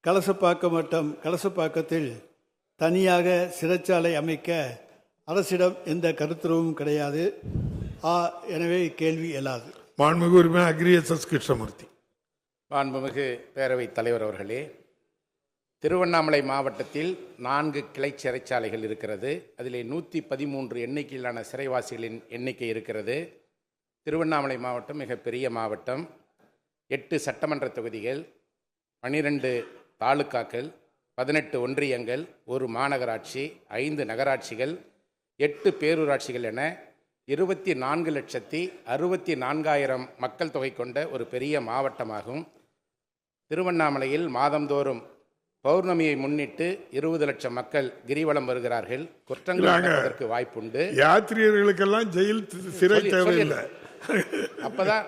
கலசப்பாக்கம் வட்டம் கலசப்பாக்கத்தில் தனியாக சிறைச்சாலை அமைக்க அரசிடம் எந்த கருத்துருவும் கிடையாது. எனவே கேள்வி இயலாது. மாண்புமிகு உறுப்பினர் அக்ரியசஸ் கிருஷ்ணமூர்த்தி. மாண்புமிகு பேரவைத் தலைவர் அவர்களே, திருவண்ணாமலை மாவட்டத்தில் 4 கிளை சிறைச்சாலைகள் இருக்கிறது. அதிலே 113 எண்ணிக்கையிலான சிறைவாசிகளின் எண்ணிக்கை இருக்கிறது. திருவண்ணாமலை மாவட்டம் மிகப்பெரிய மாவட்டம். 8 சட்டமன்ற தொகுதிகள், 12 தாலுக்காக்கள், 18 ஒன்றியங்கள், 1 மாநகராட்சி, 5 நகராட்சிகள், 8 பேரூராட்சிகள் என 24,64,000 மக்கள் தொகை கொண்ட ஒரு பெரிய மாவட்டமாகும். திருவண்ணாமலையில் மாதந்தோறும் பௌர்ணமியை முன்னிட்டு 20 லட்சம் மக்கள் கிரிவலம் வருகிறார்கள். குற்றங்கள் நடப்பதற்கு வாய்ப்புண்டு. யாத்ரீகர்களுக்கெல்லாம் ஜெயில் சிறை தேவையில்லை. அப்பதான்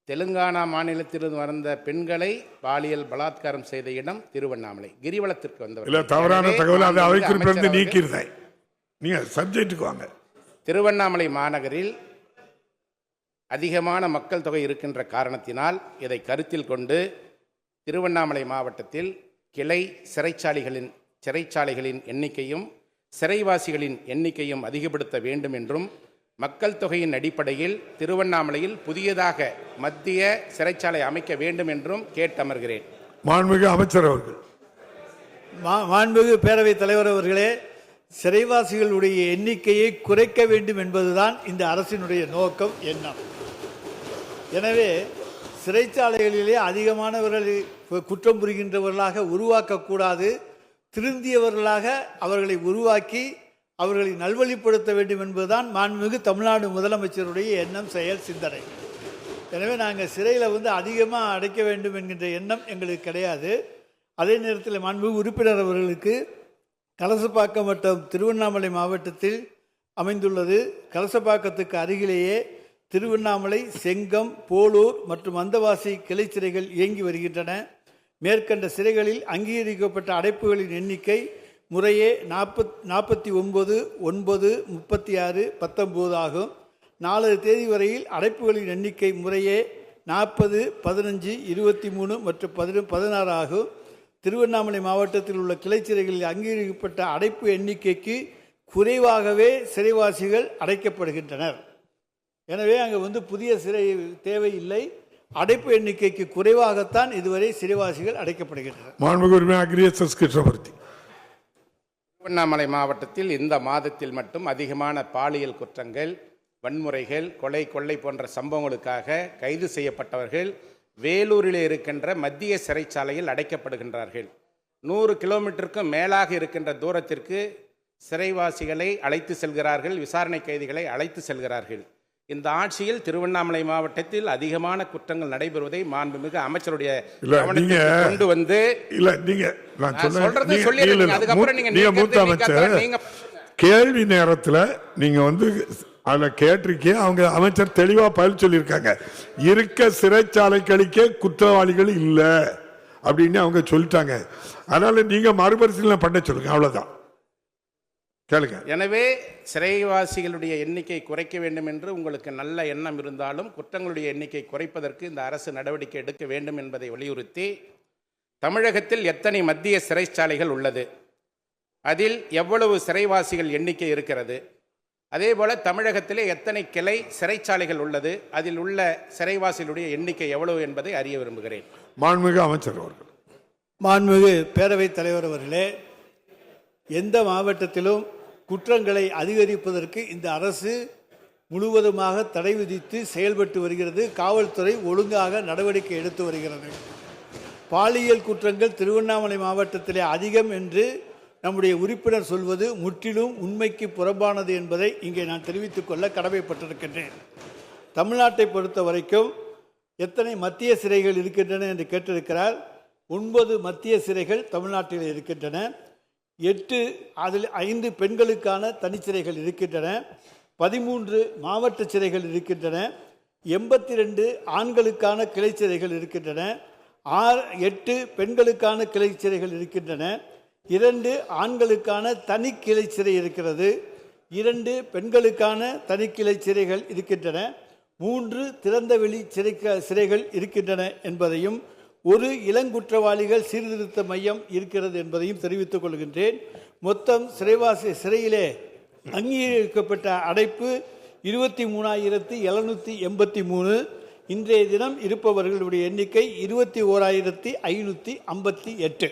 தெலுங்கானா மாநிலத்திலிருந்து வந்த பெண்களை பாலியல் பலாத்காரம் செய்த இடம் திருவண்ணாமலை. கிரிவலத்திற்கு வந்தவர்கள் தவறான தகவல் அதை அவை குறிப்பிலிருந்து நீக்கிறேன். நீங்க சப்ஜெக்டுக்கு வாங்க. திருவண்ணாமலை மாநகரில் அதிகமான மக்கள் தொகை இருக்கின்ற காரணத்தினால் இதை கருத்தில் கொண்டு திருவண்ணாமலை மாவட்டத்தில் கிளை சிறைச்சாலைகளின் எண்ணிக்கையும் சிறைவாசிகளின் எண்ணிக்கையும் அதிகப்படுத்த வேண்டும் என்றும், மக்கள் தொகையின் அடிப்படையில் திருவண்ணாமலையில் புதியதாக மத்திய சிறைச்சாலை அமைக்க வேண்டும் என்றும் கேட்டமர்கிறேன். மாண்புமிகு அமைச்சர் அவர்கள். மாண்புமிகு பேரவைத் தலைவர் அவர்களே, சிறைவாசிகளுடைய எண்ணிக்கையை குறைக்க வேண்டும் என்பதுதான் இந்த அரசினுடைய நோக்கம், எண்ணம். எனவே சிறைச்சாலைகளிலே அதிகமானவர்களை குற்றம் புரிகின்றவர்களாக உருவாக்கக்கூடாது. திருந்தியவர்களாக அவர்களை உருவாக்கி அவர்களை நல்வழிப்படுத்த வேண்டும் என்பதுதான் மாண்புமிகு தமிழ்நாடு முதலமைச்சருடைய எண்ணம், செயல், சிந்தனை. எனவே நாங்கள் சிறையில் அதிகமாக அடைக்க வேண்டும் என்கின்ற எண்ணம் எங்களுக்கு கிடையாது. அதே நேரத்தில் மாண்புமிகு உறுப்பினர் அவர்களுக்கு கலசப்பாக்கம் வட்டம் திருவண்ணாமலை மாவட்டத்தில் அமைந்துள்ளது. கலசப்பாக்கத்துக்கு அருகிலேயே திருவண்ணாமலை, செங்கம், போலூர் மற்றும் வந்தவாசி கிளை சிறைகள் இயங்கி வருகின்றன. மேற்கண்ட சிறைகளில் அங்கீகரிக்கப்பட்ட அடைப்புகளின் எண்ணிக்கை முறையே 49, 9, 36, 19 ஆகும். 4 தேதி வரையில் அடைப்புகளின் எண்ணிக்கை முறையே 40, 15, 23 மற்றும் 16 ஆகும். திருவண்ணாமலை மாவட்டத்தில் உள்ள கிளை சிறைகளில் அங்கீகரிக்கப்பட்ட அடைப்பு எண்ணிக்கைக்கு குறைவாகவே சிறைவாசிகள் அடைக்கப்படுகின்றனர். எனவே அங்கே புதிய சிறை தேவையில்லை. அடைப்பு எண்ணிக்கைக்கு குறைவாகத்தான் இதுவரை சிறைவாசிகள் அடைக்கப்படுகின்றனர். திருவண்ணாமலை மாவட்டத்தில் இந்த மாதத்தில் மட்டும் அதிகமான பாலியல் குற்றங்கள், வன்முறைகள், கொள்ளை போன்ற சம்பவங்களுக்காக கைது செய்யப்பட்டவர்கள் வேலூரில் இருக்கின்ற மத்திய சிறைச்சாலையில் அடைக்கப்படுகின்றார்கள். 100 கிலோமீட்டருக்கும் மேலாக இருக்கின்ற தூரத்திற்கு சிறைவாசிகளை அழைத்து செல்கிறார்கள், விசாரணை கைதிகளை அழைத்து செல்கிறார்கள். இந்த ஆட்சியில் திருவண்ணாமலை மாவட்டத்தில் அதிகமான குற்றங்கள் நடைபெறுவதை மாண்புமிகு அமைச்சருடைய கொண்டு வந்து கேள்வி நேரத்தில் நீங்க அதில் கேட்டிருக்கீங்க. அவங்க அமைச்சர் தெளிவா பதில் சொல்லியிருக்காங்க. இருக்க சிறைச்சாலைகளுக்கே குற்றவாளிகள் இல்லை அப்படின்னு அவங்க சொல்லிட்டாங்க. அதனால நீங்க மறுபரிசீலனை பண்ண சொல்லுங்க, அவ்வளவுதான். கேளுங்க. எனவே சிறைவாசிகளுடைய எண்ணிக்கை குறைக்க வேண்டும் என்று உங்களுக்கு நல்ல எண்ணம் இருந்தாலும் குற்றங்களுடைய எண்ணிக்கை குறைப்பதற்கு இந்த அரசு நடவடிக்கை எடுக்க வேண்டும் என்பதை வலியுறுத்தி, தமிழகத்தில் எத்தனை மத்திய சிறைச்சாலைகள் உள்ளது, அதில் எவ்வளவு சிறைவாசிகள் எண்ணிக்கை இருக்கிறது, அதேபோல தமிழகத்திலே எத்தனை கிளை சிறைச்சாலைகள் உள்ளது, அதில் உள்ள சிறைவாசிகளுடைய எண்ணிக்கை எவ்வளவு என்பதை அறிய விரும்புகிறேன். மாண்புமிகு அமைச்சர் அவர்கள். மாண்புமிகு பேரவைத் தலைவர் அவர்களே, எந்த மாவட்டத்திலும் குற்றங்களை அதிகரிப்பதற்கு இந்த அரசு முழுவதுமாக தடை விதித்து செயல்பட்டு வருகிறது. காவல்துறை ஒழுங்காக நடவடிக்கை எடுத்து வருகிறது. பாலியல் குற்றங்கள் திருவண்ணாமலை மாவட்டத்திலே அதிகம் என்று நம்முடைய உறுப்பினர் சொல்வது முற்றிலும் உண்மைக்கு புறம்பானது என்பதை இங்கே நான் தெரிவித்துக் கொள்ள கடமைப்பட்டிருக்கின்றேன். தமிழ்நாட்டை பொறுத்த வரைக்கும் எத்தனை மத்திய சிறைகள் இருக்கின்றன என்று கேட்டிருக்கிறார். 9 மத்திய சிறைகள் தமிழ்நாட்டில் இருக்கின்றன. 8 அதில் 5 பெண்களுக்கான தனிச்சிறைகள் இருக்கின்றன. 13 மாவட்ட சிறைகள் இருக்கின்றன. 82 ஆண்களுக்கான கிளை சிறைகள் இருக்கின்றன. 8 பெண்களுக்கான கிளை சிறைகள் இருக்கின்றன. 2 ஆண்களுக்கான தனி கிளை சிறை இருக்கிறது. 2 பெண்களுக்கான தனி கிளை சிறைகள் இருக்கின்றன. 3 திறந்தவெளி சிறைகள் இருக்கின்றன என்பதையும் ஒரு இளங்குற்றவாளிகள் சீர்திருத்த மையம் இருக்கிறது என்பதையும் தெரிவித்துக் கொள்கின்றேன். மொத்தம் சிறையிலே அங்கீகரிக்கப்பட்ட அடைப்பு 23,783. இன்றைய தினம் இருப்பவர்களுடைய எண்ணிக்கை 21,558.